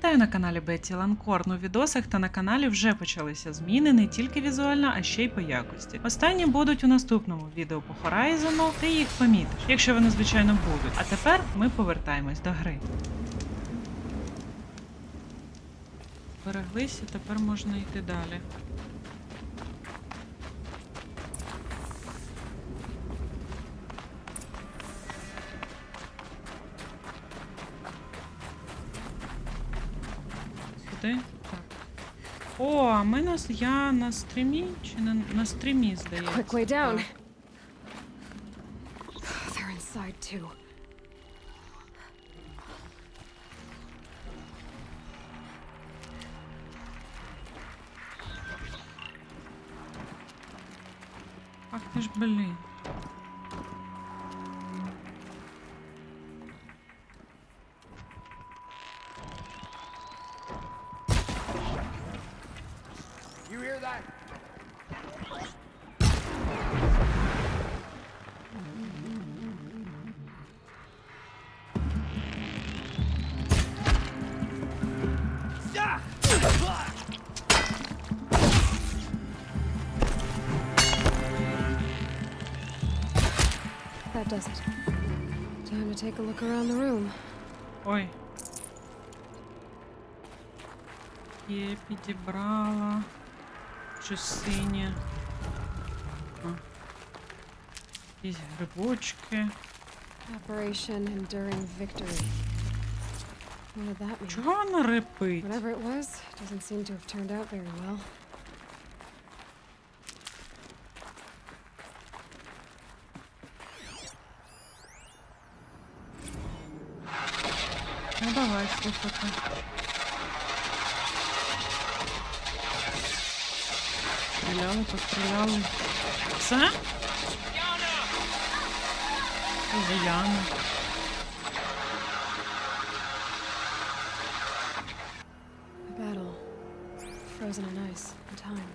Вітаю на каналі Бетті Lancorn. У відосах та на каналі вже почалися зміни не тільки візуально, а ще й по якості. Останні будуть у наступному відео по Horizon, ти їх помітиш, якщо вони, звичайно, будуть. А тепер ми повертаємось до гри. Береглися, тепер можна йти далі. Так. О, а ми я на стрімі? Чи на стрімі, здається? Quick way down. They're inside too. Ах ти ж, блін. That does it. Time to take a look around the room. Ой. Є, підібрала. Щось синє. Якісь грибочки. Operation Enduring Victory. What did that mean? Чого вона рипить? Whatever it was, doesn't seem to have turned out very well. Ну давай, слухати. Стріляли, постріляли. Це? Це Яна. A battle. Frozen in ice and time.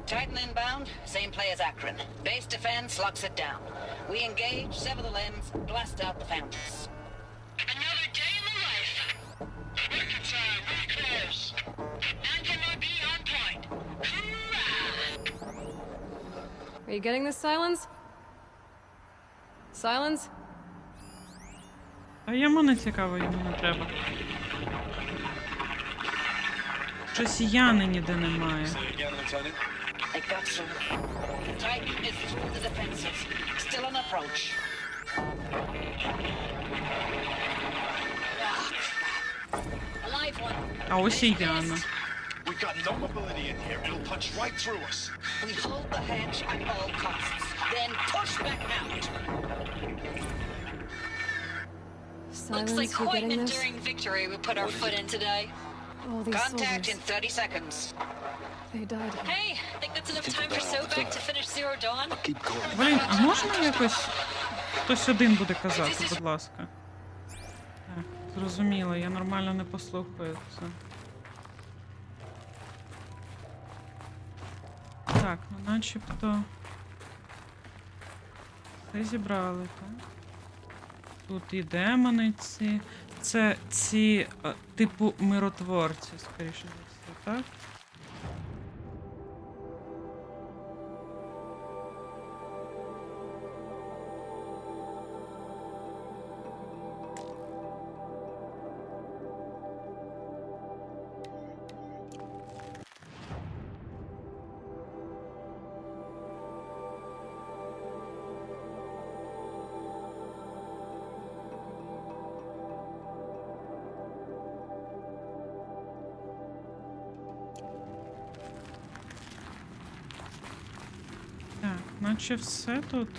Titan inbound, same play as Akron. Base defense locks it down. We engage, sever the limbs, blast out the fountains. Another day in the life. Reconcile, we close. Non-MRB on point. Hoorah! Are you getting this, Silence? Silence? А йому не цікаво, йому не треба. Щось Яни ніде немає. I got some. Titan is through the defenses. Still on approach. Ah, crap. Alive one. А ось і Яна. We've got no mobility in here. It'll punch right through us. We hold the hedge at all costs. Then push back out. Silence, you getting this? Victory we put our foot in today. All these Contact in soldiers, 30 seconds. they died here. Hey, think that's enough time for Sobek to finish Zero Dawn? Keep going. Блін, а можна якось... Хтось один буде казати, будь ласка. Так, зрозуміло, я нормально не послухаю це. Так, ну начебто... Все зібрали, так? Тут і демони ці. Це ці, типу, миротворці, скоріше за все, так? Так, наче все тут.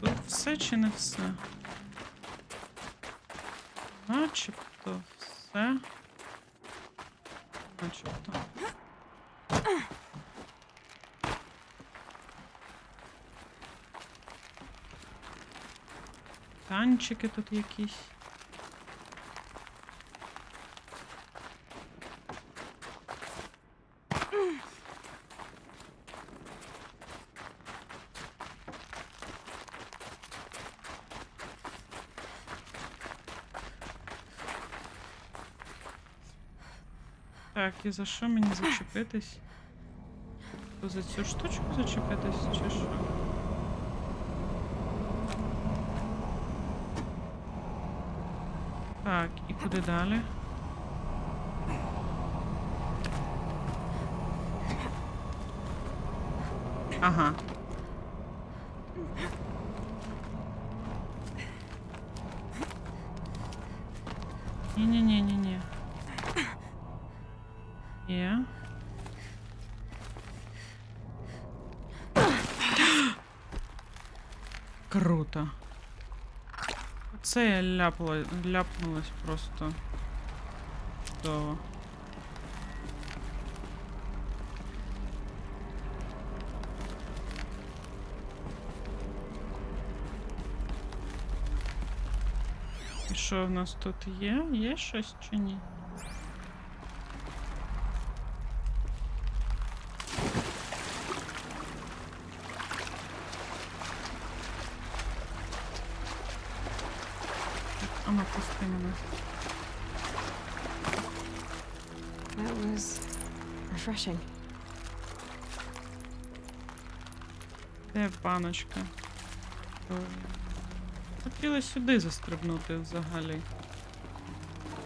Тут все чи не все? Начебто все. Начебто. Танчики тут якісь. Так, і за що мені зачепитись? То за цю штучку зачепитись, чи що? Так, і куди далі? Ага. Ні-ні-ні-ні-ні. Є. Круто. Оце я ляпнулась просто. Чудово. І що в нас тут є? Є щось чи ні? А ну пусти мене. That was refreshing. Де баночка? Хотіла сюди застрибнути взагалі.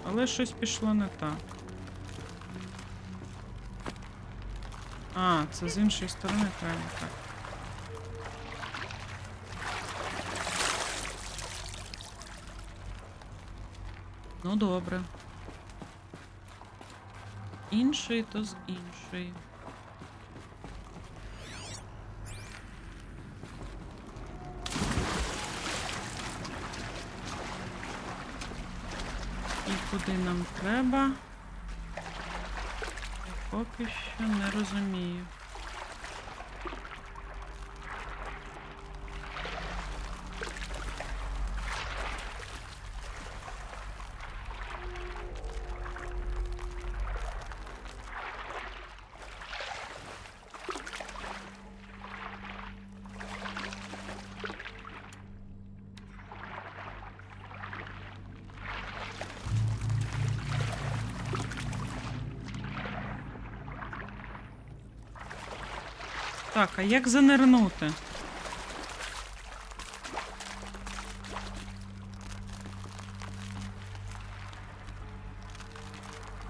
Але щось пішло не так. А, це з іншої сторони треба так. Ну добре. Інший то з іншої. І куди нам треба? Я поки що не розумію. Так, а як занирнути?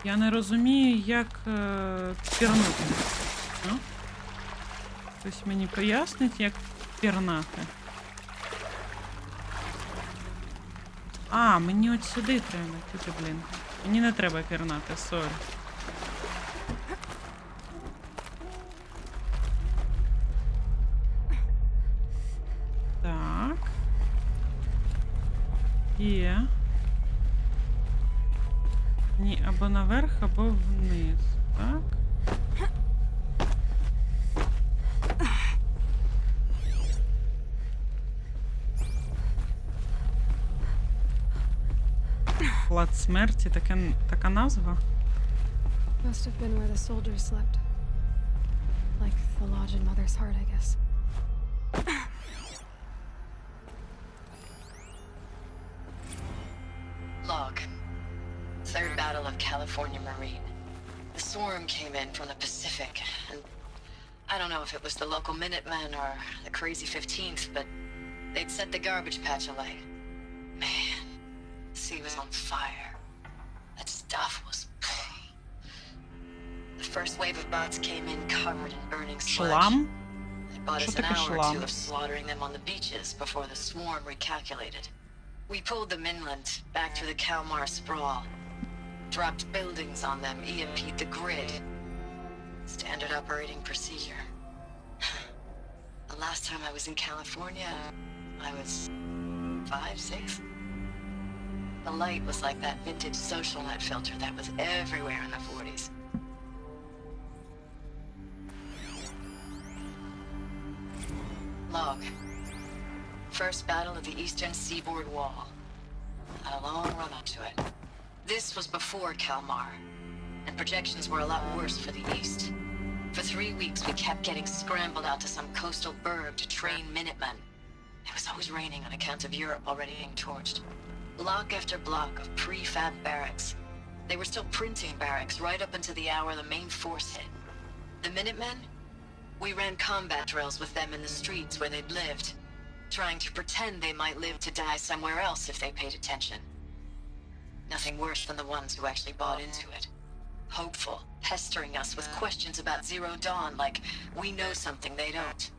Я не розумію, як пірнути. Ну? Хтось мені пояснить, як пірнати. А, мені от сюди треба йти, блін. Мені не треба пірнати, сорі. Так. Є. Ні, або наверх, або вниз. Так. Клад смерті, така назва. Must have been where the soldiers slept. Like the lodge in Mother's heart, I guess. Log. Third Battle of California Marine. The swarm came in from the Pacific, and I don't know if it was the local Minutemen or the crazy 15th, but they'd set the garbage patch alight. Man, the sea was on fire. That stuff was... The first wave of bots came in covered in burning sludge. Шлам? It bought us Що an таке hour or шлам? two of slaughtering them on the beaches before the swarm recalculated. We pulled them inland, back through the Kalmar sprawl. Dropped buildings on them, EMP'd the grid. Standard operating procedure. The last time I was in California, I was 5, 6. The light was like that vintage social net filter that was everywhere in the 40s. Log. First battle of the eastern seaboard wall. Had a long run up to it. This was before Kalmar, and projections were a lot worse for the east. For 3 weeks, we kept getting scrambled out to some coastal burg to train Minutemen. It was always raining on account of Europe already being torched. Block after block of prefab barracks. They were still printing barracks right up until the hour the main force hit. The Minutemen? We ran combat drills with them in the streets where they'd lived, trying to pretend they might live to die somewhere else if they paid attention. Nothing worse than the ones who actually bought into it. Hopeful, pestering us with questions about Zero Dawn like we know something they don't.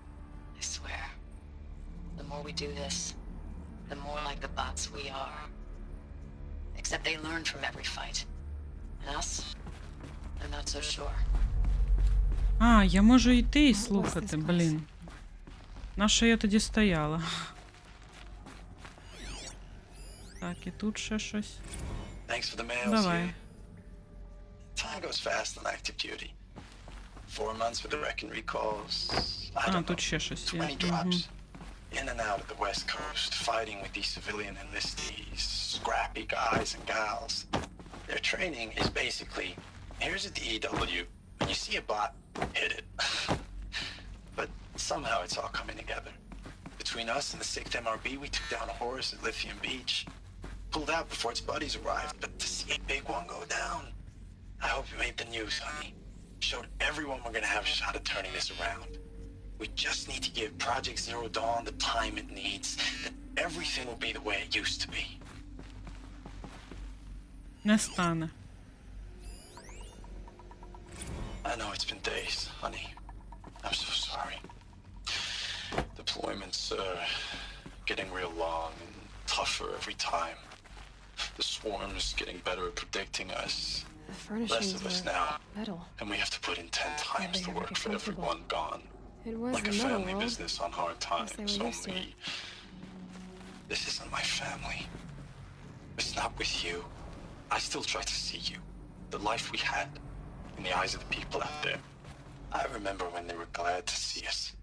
I swear, the more we do this, the more like the bots we are. Except they learn from every fight. And us? I'm not so sure. А, я можу йти і слухати, блін. На що я тоді стояла? Так, і тут ще щось. Thanks for the mails. Давай. Here. Time goes fast on active duty. 4 months with the wreck and recalls. I А, don't тут know. ще щось є. 20 drops. In and out of the West Coast, fighting with these civilian enlistees, scrappy guys and gals. Their training is basically, here's a DEW. When you see a bot, hit it. But somehow it's all coming together. Between us and the 6th MRB, we took down a horse at Lithium Beach. Pulled out before its buddies arrived, but to see a big one go down. I hope you made the news, honey. Showed everyone we're gonna have a shot at turning this around. We just need to give Project Zero Dawn the time it needs, then everything will be the way it used to be. Не стане. I know it's been days, honey. I'm so sorry. Deployments are getting real long and tougher every time. The swarm's getting better at predicting us. The Less furnishings of us were now, metal. and we have to put in 10 times they the ever work get for comfortable? everyone gone. It was Like the a metal family world. business on hard Guess they times, were used to only... it. This isn't my family. It's not with you. I still try to see you. The life we had in the eyes of the people out there. I remember when they were glad to see us.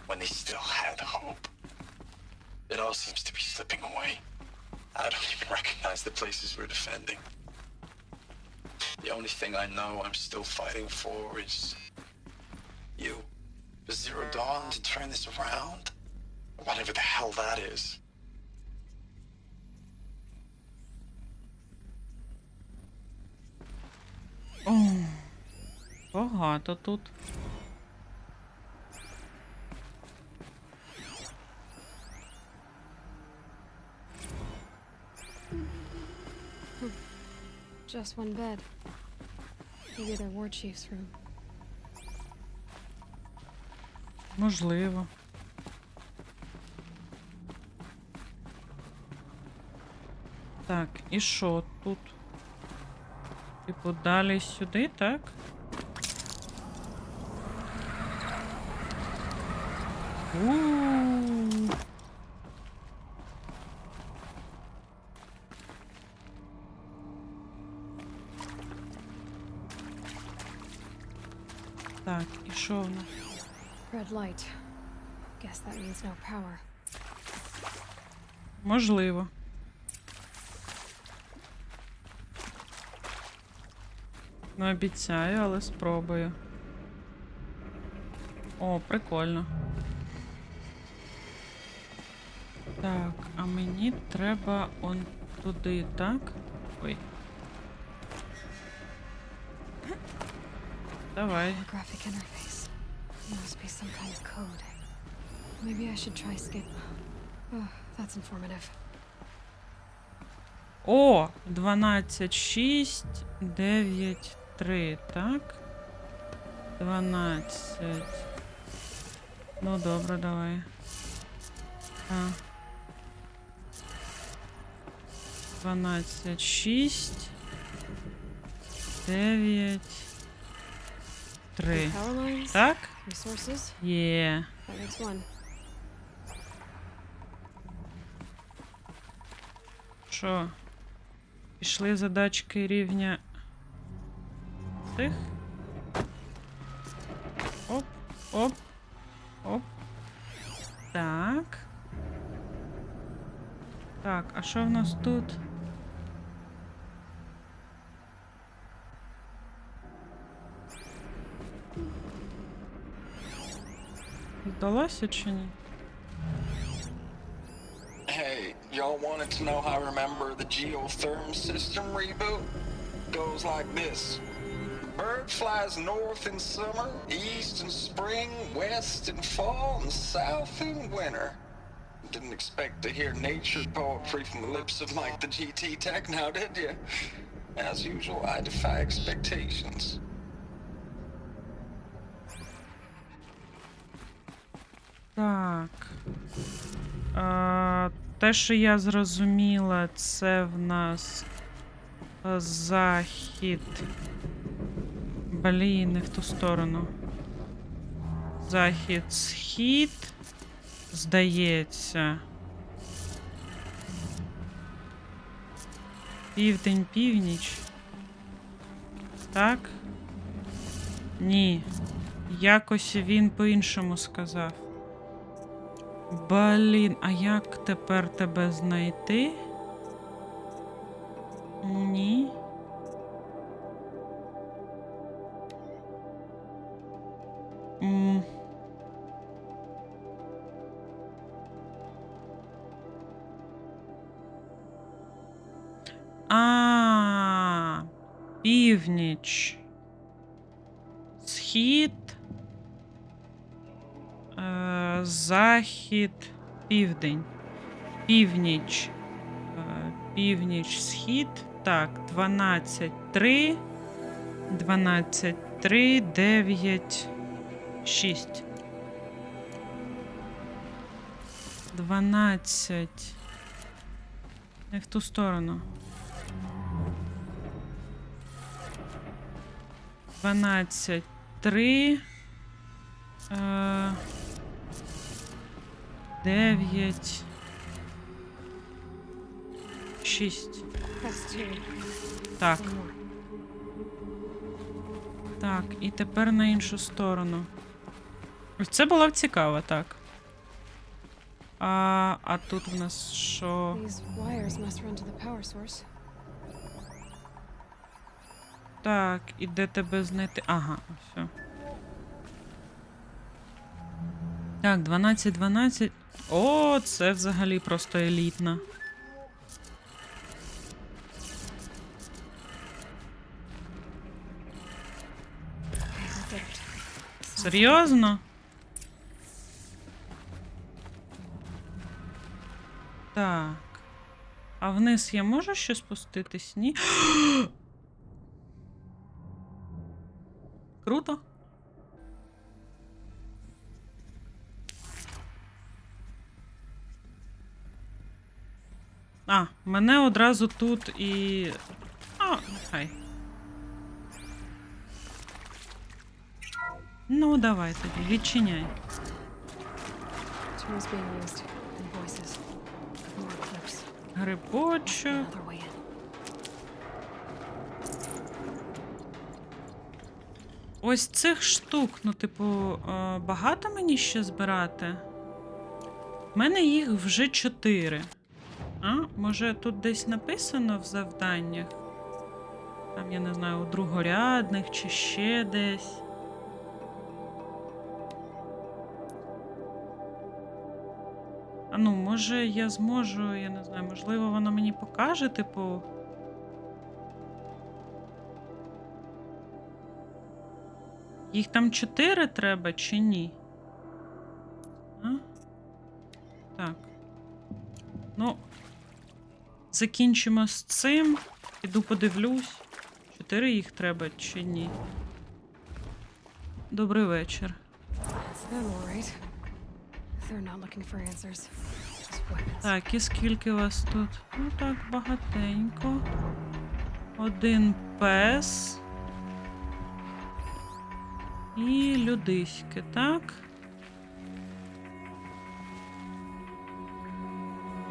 When they still had hope. It all seems to be slipping away. I don't even recognize the places we're defending. The only thing I know I'm still fighting for is you. For Zero Dawn to turn this around. Whatever the hell that is. О, багато тут. Just one bed. Maybe their war chief's room. Можливо. Так, і що тут? Типу, далі сюди, так? У-у-у. Так, і що в нас? Red light. Guess that means no power. Можливо. Не обіцяю, але спробую. О, прикольно. Так, а мені треба он туди, так? Ой. Давай. Graphic interface. Must be some kind of code. Maybe I should try escape. Oh, that's informative. О, 12.6, 9.3, так? 12. Ну, добре, давай. А. 12.6, 9, 3. Power lines. Так? Resources. Є. That makes one. Що? Пішли задачки рівня цих. Оп, оп, оп. Так. Так, а що в нас тут? Вдалося чи ні? Hey, y'all wanted to know how I remember the geotherm system reboot? goes like this. Bird flies north in summer, east in spring, west in fall, and south in winter. Didn't expect to hear nature poetry from the lips of Mike the GT Tech now, did you? As usual, I defy expectations. Так. Те, що я зрозуміла, це в нас захід. Блін, не в ту сторону. Захід, схід. Здається. Південь, північ. Так? Ні. Якось він по-іншому сказав. Блін, а як тепер тебе знайти? Ні. Північ. Схід. Захід, південь. Північ. Північ, схід. Так, 12, 3. 12, 3, 9, 6. 12. Не в ту сторону. 12, 3. 9, 6. Так. Так, і тепер на іншу сторону. Ось це було б цікаво, так. А тут в нас що? Так, і де тебе знайти? Ага, все. Так, 12, 12. О, це взагалі просто елітно. Серйозно? Так. А вниз я можу ще спуститись? Ні? Круто. Мене одразу тут і... нехай. Ну, давай тоді, відчиняй. Грибочок. Ось цих штук, ну, типу, багато мені ще збирати? У мене їх вже 4. Може тут десь написано в завданнях? Там, я не знаю, у другорядних чи ще десь. Може я зможу, я не знаю, можливо воно мені покаже, типу... Їх там 4 треба чи ні? Так. Ну, закінчимо з цим. Піду подивлюсь, 4 їх треба чи ні. Добрий вечір. Так, і скільки вас тут? Ну так, багатенько. 1 пес. І людиськи, так?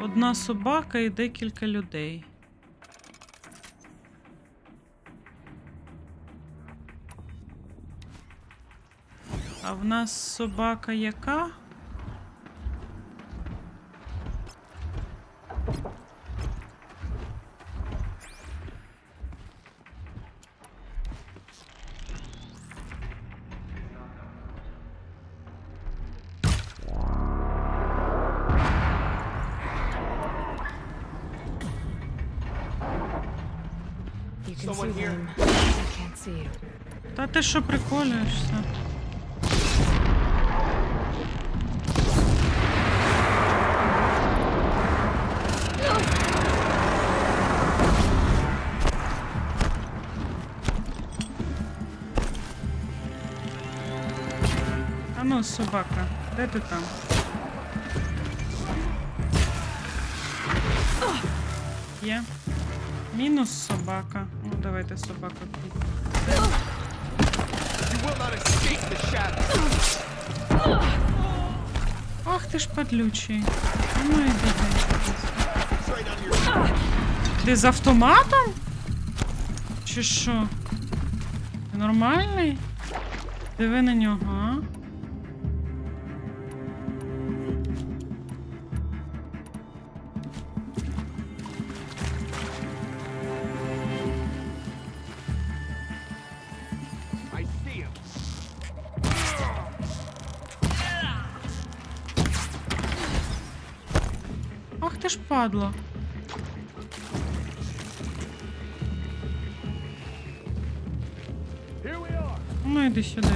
1 собака і декілька людей. А в нас собака яка? can see them. I can't see you. Та ти що приколюєшся? А ну, собака, де ти там? Є. Мінус собака. Ну, давайте собаку тут. Ах ти ж падлючий. А ну іди. Ти з автоматом? Чи що? Ти нормальний? Диви на нього, а? Ах ти ж падло. Ну йди сюди.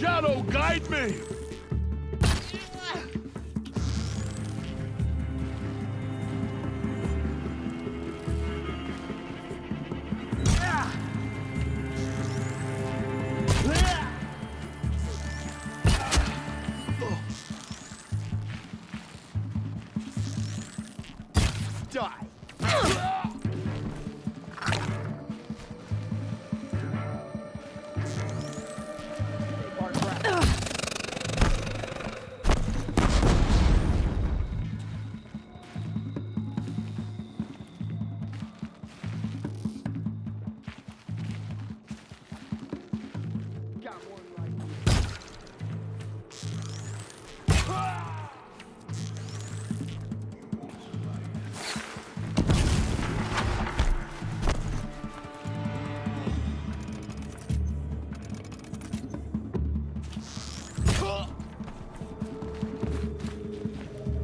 Shadow, guide me! Die!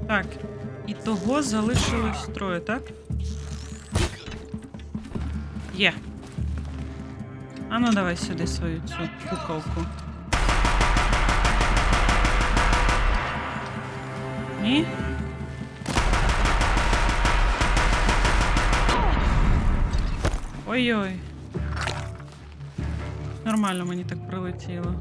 Так, і того залишилось троє, так? Є. А ну давай сюди свою цю куколку. Ні? Ой-ой. Нормально мені так прилетіло.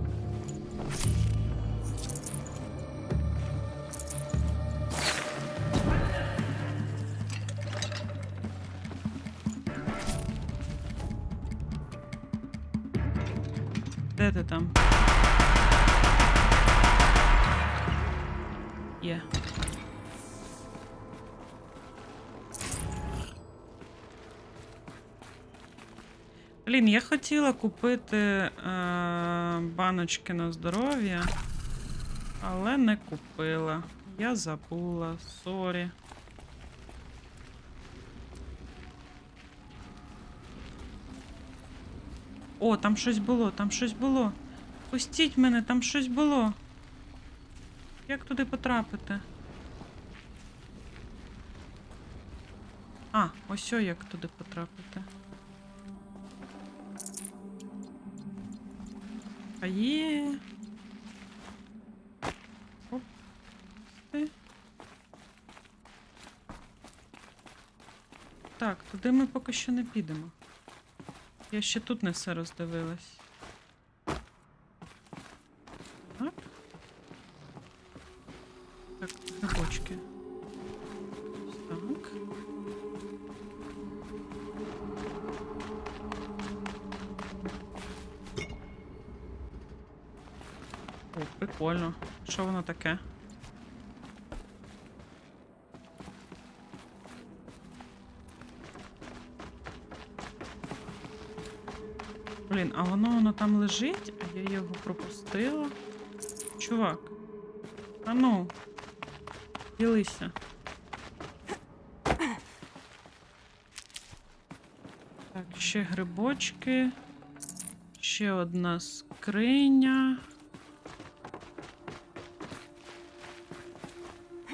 Де ти там? Є. Блін, я хотіла купити баночки на здоров'я, але не купила. Я забула, сорі. О, там щось було, там щось було. Пустіть мене, там щось було. Як туди потрапити? А, ось о, як туди потрапити. А є. Оп. Так, туди ми поки що не підемо. Я ще тут не все роздивилась. Так. Так, грибочки. Так. О, прикольно. Що воно таке? Блін, а воно там лежить, а я його пропустила. Чувак. А ну. Ділися. Так, ще грибочки. Ще одна скриня.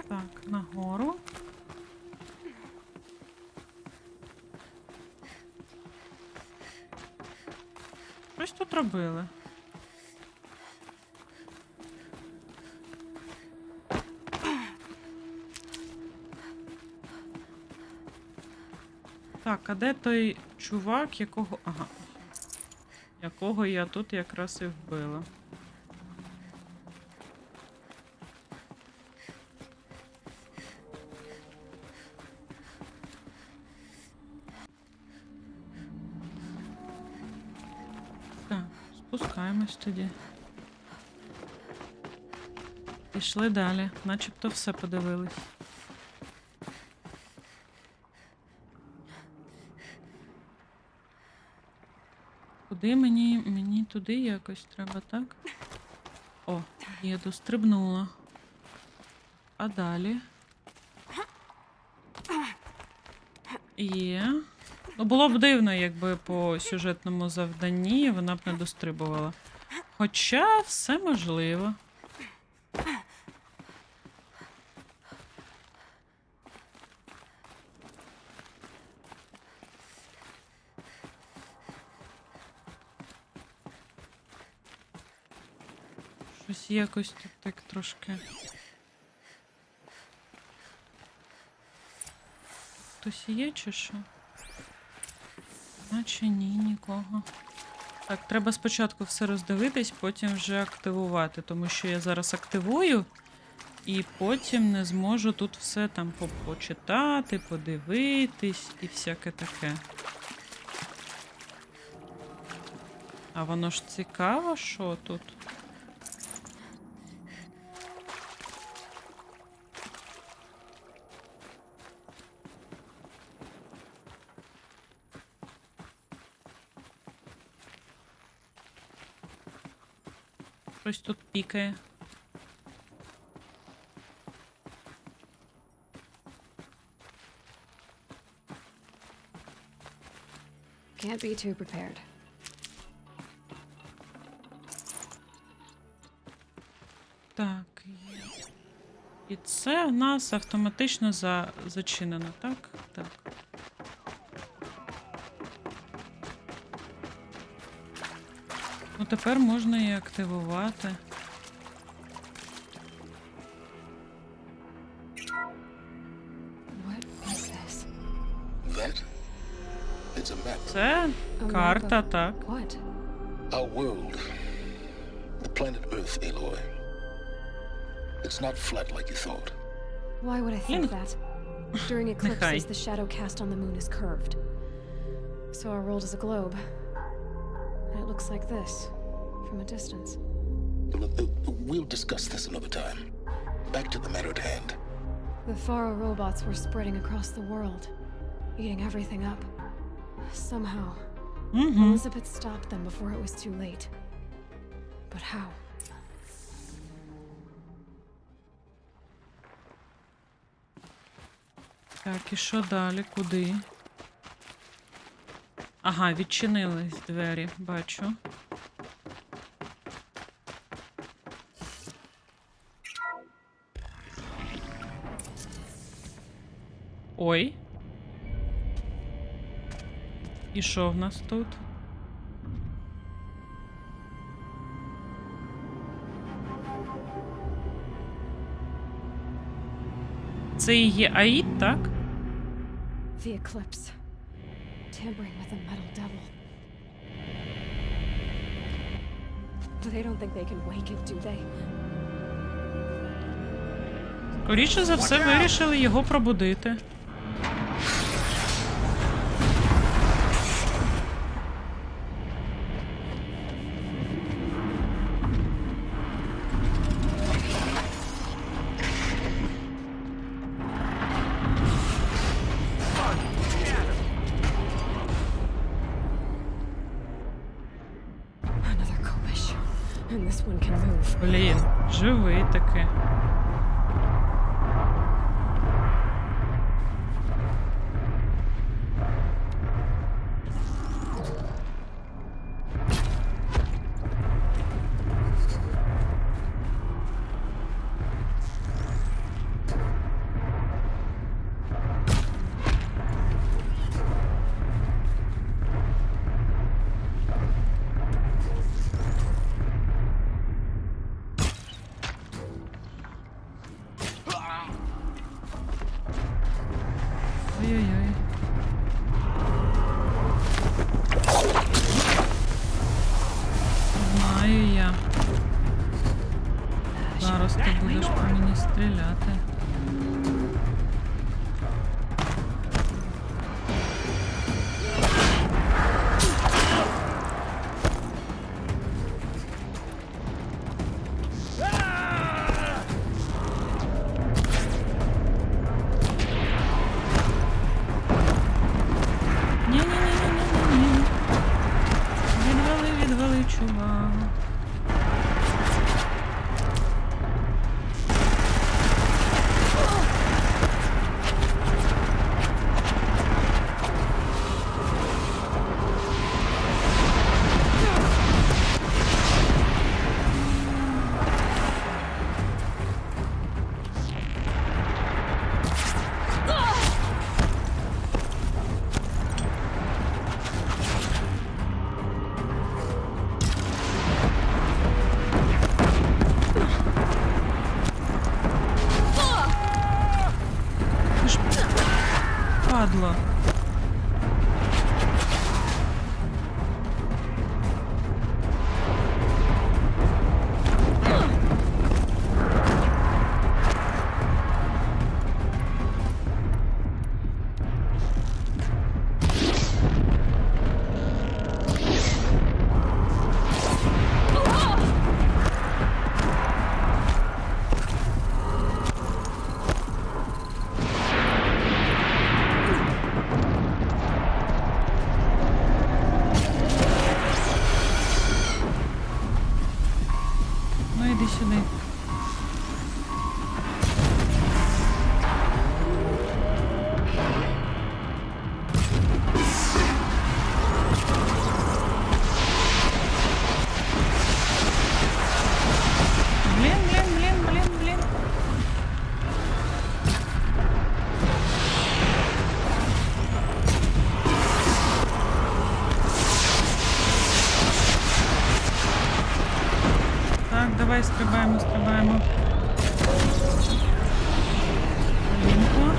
Так, нагору. Щось тут робили. Так, а де той чувак, якого... Ага. Якого я тут якраз і вбила. Так, спускаємось тоді. Пішли далі, начебто все подивились. Куди мені туди якось треба, так? О, я дострибнула. А далі? Є. Ну, було б дивно, якби по сюжетному завданні вона б не дострибувала. Хоча все можливо. Щось якось тут так трошки. Хтось є чи що? Наче ні, нікого. Так, треба спочатку все роздивитись, потім вже активувати, тому що я зараз активую і потім не зможу тут все там почитати, подивитись і всяке таке. А воно ж цікаво, що тут? Щось тут пікає. Can't be too prepared. Так. І це в нас автоматично зачинено, так? Так. Ну, тепер можна і активувати. What is this? That? It's a map. Це A карта, map of так. What? Our world. The planet Earth, Aloy. It's not flat like you thought. Why would I think Блін. that? During eclipses, Нехай. the shadow cast on the moon is curved. So our world is a globe. And it looks like this, from a distance. We'll discuss this another time. Back to the matter at hand. The Faro robots were spreading across the world, eating everything up. Somehow, Угу. Elizabeth stopped them before it was too late. But how? Так, і що далі? Куди? Ага, відчинились двері, бачу. Ой. І що в нас тут? Це і є Аїд, так? The eclipse. Tampering with a metal devil. They don't think they can wake it, do they? Скоріше за все, вирішили його пробудити. Another Kobish. And this one can move. Блін, живий таки. Ой-ой-ой. Знаю я. Зараз ти будеш по мені стріляти. Ні-ні-ні-ні-ні-ні. Відвали, чувак. Падла. Іди сюди. Блін. Так, давай стрибаємо. Лінку.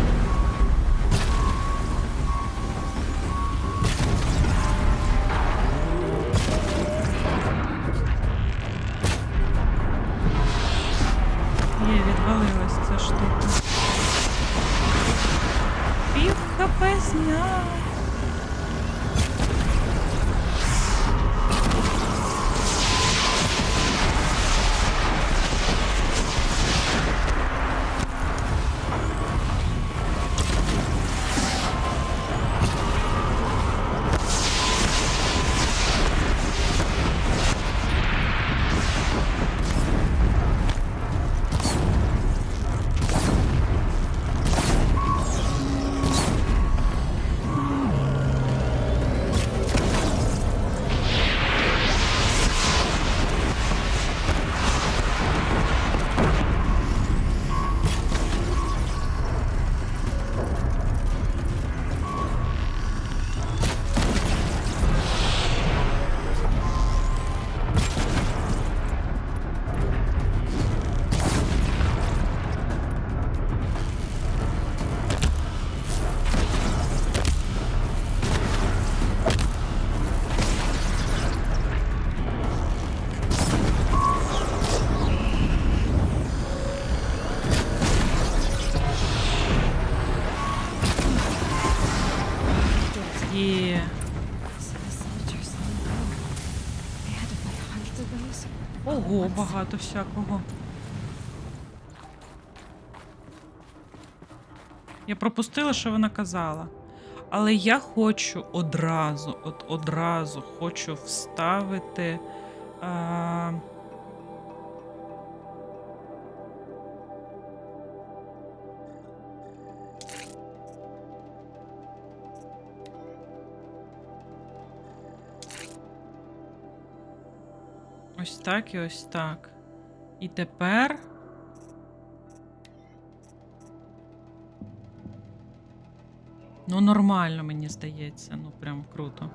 Відвалилась ця штука. Пів хп зняв. Є. Ого, багато всякого. Я пропустила, що вона казала. Але я хочу одразу хочу вставити. Ось так і ось так. І тепер. Ну, нормально, мені здається. Ну, прям круто.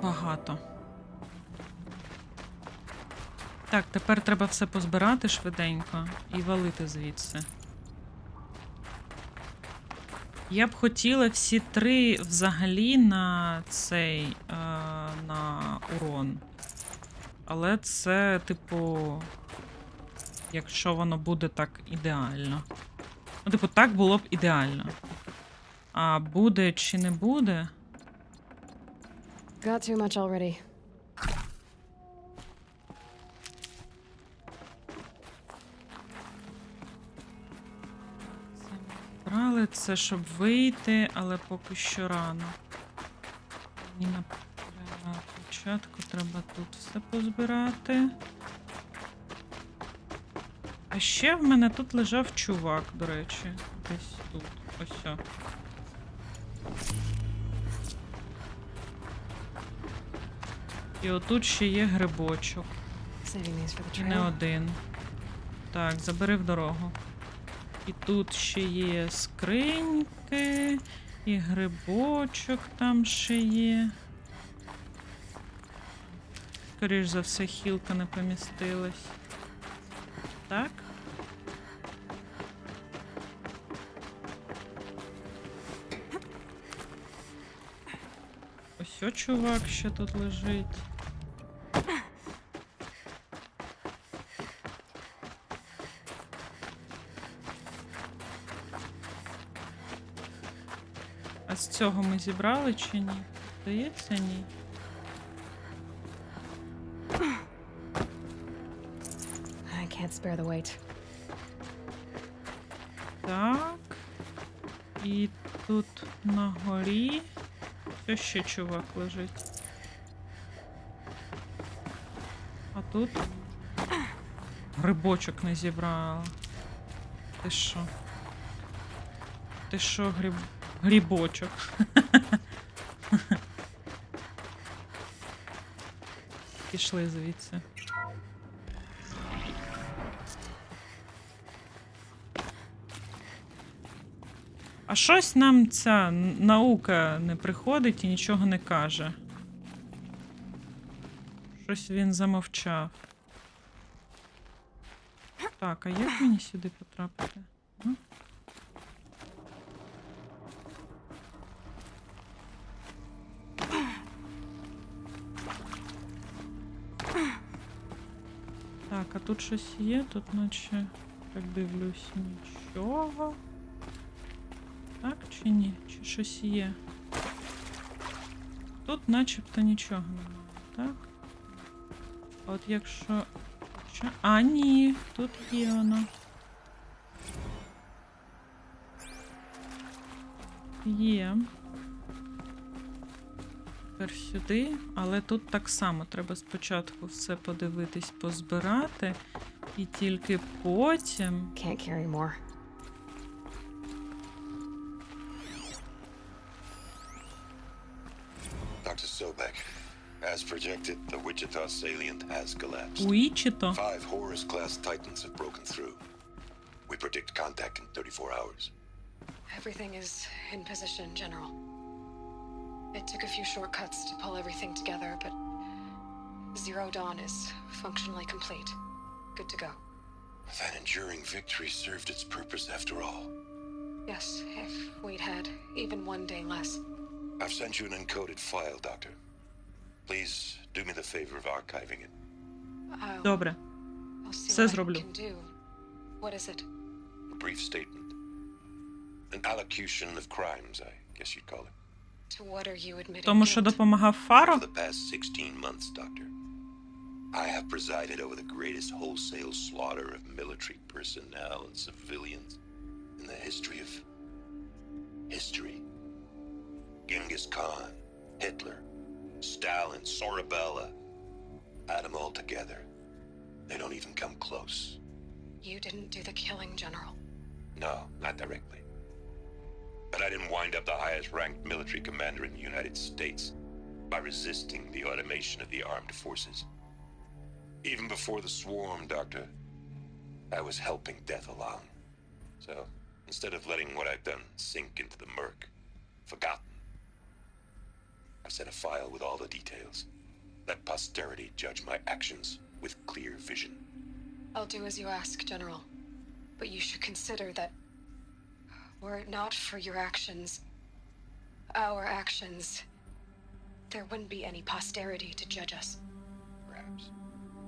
багато. Так, тепер треба все позбирати швиденько і валити звідси. Я б хотіла всі 3 взагалі на цей, на урон. Але це, типу, якщо воно буде так ідеально. Ну, типу, так було б ідеально. А буде чи не буде? Got too much already. Брали це, щоб вийти, але поки що рано. Мені на початку треба тут все позбирати. А ще в мене тут лежав чувак, до речі. Десь тут. Ось о. І отут ще є грибочок. Saving these for the І не trail. один. Так, забери в дорогу. І тут ще є скриньки, і грибочок там ще є. Скоріш за все, хілка не помістилась. Так? Ось о, чувак ще тут лежить. А з цього ми зібрали чи ні? Здається, ні. I can't spare the weight. Так. І тут на горі. Що ще чувак лежить? А тут грибочок не зібрала. Ти що? Ти що, грибочок? Пішли звідси. А щось нам ця наука не приходить і нічого не каже. Щось він замовчав. Так, а як мені сюди потрапити? Ну? Так, а тут щось є? Тут наче, як дивлюсь, нічого. Так чи ні? Чи щось є? Тут начебто нічого немає, так? А от якщо... А, ні, тут є воно. Є. Тепер сюди, але тут так само треба спочатку все подивитись, позбирати, і тільки потім... Can't carry more. Dr. Sobek, as projected, the Wichita salient has collapsed. Уічито. 5 Horus-class Titans have broken through. We predict contact in 34 hours. Everything is in position, General. It took a few shortcuts to pull everything together, but Zero Dawn is functionally complete. Good to go. That enduring victory served its purpose after all. Yes, if we'd had even one day less. I've sent you an encoded file, Doctor. Please do me the favor of archiving it. Добре. I'll see Все what I зроблю. can do. What is it? A brief statement. An allocution of crimes, I guess you'd call it. To what are you admitting? Тому що guilt? допомагав Фаро? For the past 16 months, Doctor, I have presided over the greatest wholesale slaughter of military personnel and civilians in the history of history. Genghis Khan, Hitler, Stalin, Sorabella, add them all together. They don't even come close. You didn't do the killing, General. No, not directly. But I didn't wind up the highest-ranked military commander in the United States by resisting the automation of the armed forces. Even before the swarm, Doctor, I was helping death along. So, instead of letting what I've done sink into the murk, forgotten, I sent a file with all the details. Let posterity judge my actions with clear vision. I'll do as you ask, General. But you should consider that were it not for your actions, our actions, there wouldn't be any posterity to judge us. Perhaps.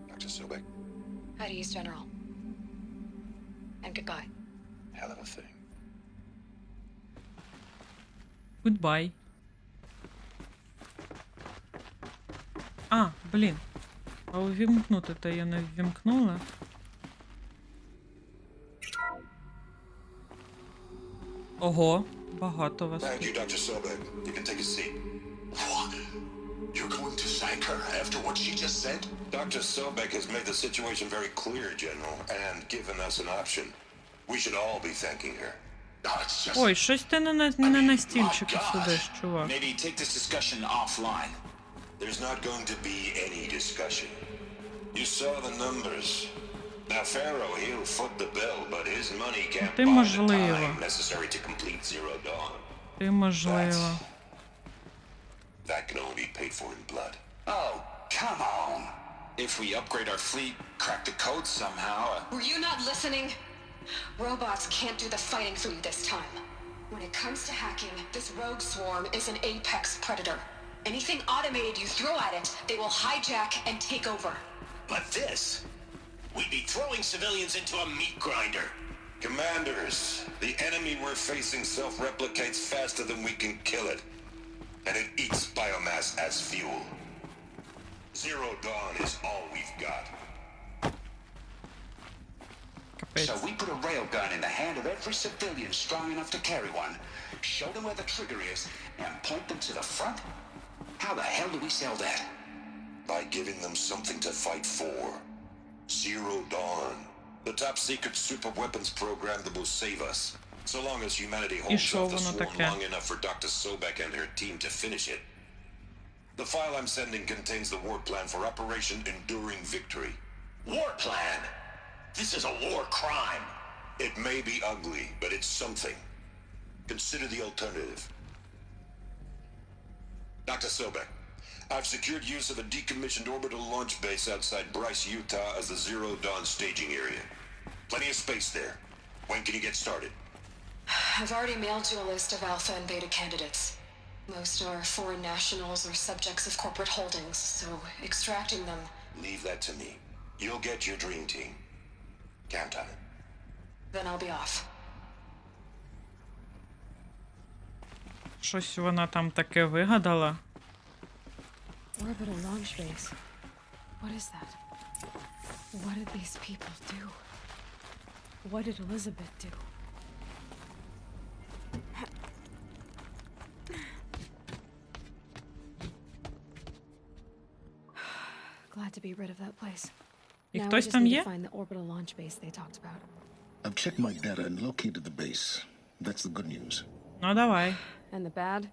Dr. Sobek, At ease, General. And goodbye. hell of a thing. Goodbye. А, блін. А увімкнути-то я не ввімкнула. Ого, багато вас. Thank you, Dr. Sobek. You can take a seat. What? You're going to thank her after what she just said? Dr. Sobek has made the situation very clear, General, and given us an option. We should all be thanking her. No, it's just... Ой, щось ти не на стільчику my God. сидиш, чувак. Maybe take this discussion offline. There's not going to be any discussion. You saw the numbers. Now, Pharaoh, he'll foot the bill, but his money can't Ти buy the можливо. time necessary to complete Zero Dawn. Ти можливо. That can only be paid for in blood. Oh, come on. If we upgrade our fleet, crack the code somehow... Were you not listening? Robots can't do the fighting for you this time. When it comes to hacking, this rogue swarm is an apex predator. Anything automated you throw at it, they will hijack and take over. But this... We'd be throwing civilians into a meat grinder. Commanders, the enemy we're facing self-replicates faster than we can kill it. And it eats biomass as fuel. Zero Dawn is all we've got. Капець. So we put a railgun in the hand of every civilian strong enough to carry one, show them where the trigger is, and point them to the front? How the hell do we sell that? By giving them something to fight for. Zero Dawn. The top secret super weapons program that will save us. So long as humanity holds що off the воно swarm таке? long enough for Dr. Sobek and her team to finish it. The file I'm sending contains the war plan for Operation Enduring Victory. War plan? This is a war crime. It may be ugly, but it's something. Consider the alternative. Dr. Sobek, I've secured use of a decommissioned orbital launch base outside Bryce, Utah as the Zero Dawn staging area. Plenty of space there. When can you get started? I've already mailed you a list of alpha and beta candidates. Most are foreign nationals or subjects of corporate holdings, so extracting them... Leave that to me. You'll get your dream team. Count on it. Then I'll be off. Щось вона там таке вигадала. Orbital launch base. What is that? What did these people do? What did Elizabeth do? Glad to be rid of that place. І Now I хтось just там need є? to find the orbital launch base they talked about. I've checked my data and located the base. That's the good news. Ну, давай. And the bad?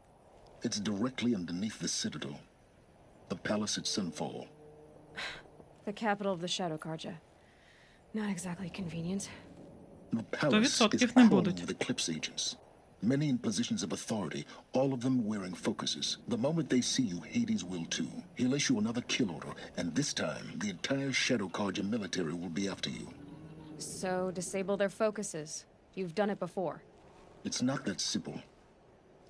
It's directly underneath the citadel. The palace at Sunfall. The capital of the Shadow Carja. Not exactly convenient. The palace is 100% не crawling будуть. with Eclipse agents. Many in positions of authority, all of them wearing focuses. The moment they see you, Hades will too. He'll issue another kill order, and this time, the entire Shadow Carja military will be after you. So, disable their focuses. You've done it before. It's not that simple.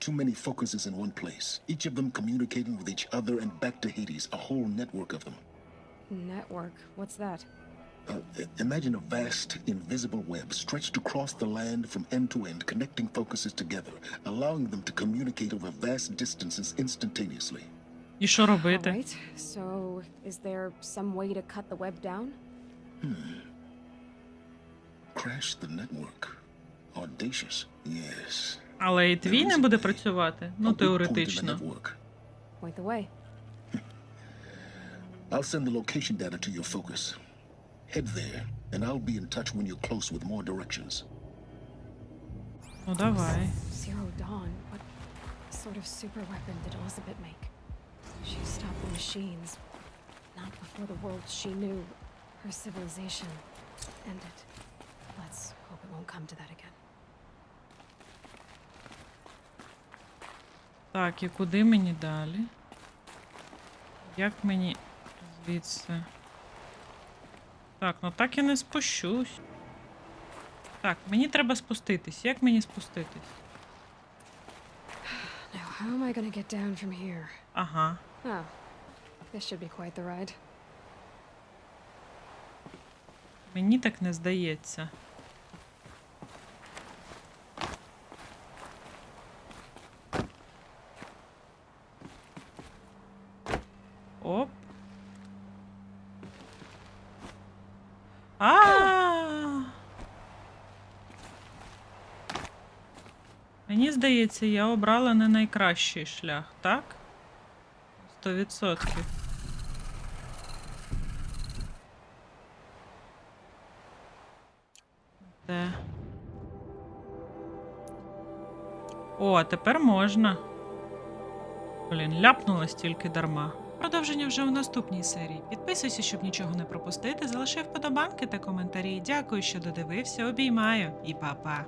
Too many focuses in one place, each of them communicating with each other and back to Hades, a whole network of them. Network? What's that? Imagine a vast, invisible web stretched across the land from end to end, connecting focuses together, allowing them to communicate over vast distances instantaneously. І що робити? Alright, so is there some way to cut the web down? Crash the network. Audacious. Yes. Але і твій не буде працювати? Ну, A weak point in the теоретично. network. Point the way. I'll send the location data to your focus. Head there, and I'll be in touch when you're close with more directions. Ну, давай. Zero Dawn? What sort of super weapon did Elizabeth make? She stopped the machines. Not before the world she knew, her civilization, ended. Let's hope it won't come to that again. Так, і куди мені далі? Як мені звідси? Так, ну так і не спущусь. Так, мені треба спуститись. Як мені спуститись? Now, how am I gonna get down from here? Ага. Oh, this should be quite the ride. Мені так не здається. Оп. Мені здається, я обрала не найкращий шлях, так? 100%. Де? О, тепер можна. Блін, ляпнулась тільки дарма. Продовження вже у наступній серії. Підписуйся, щоб нічого не пропустити. Залиши вподобанки та коментарі. Дякую, що додивився. Обіймаю і па-па.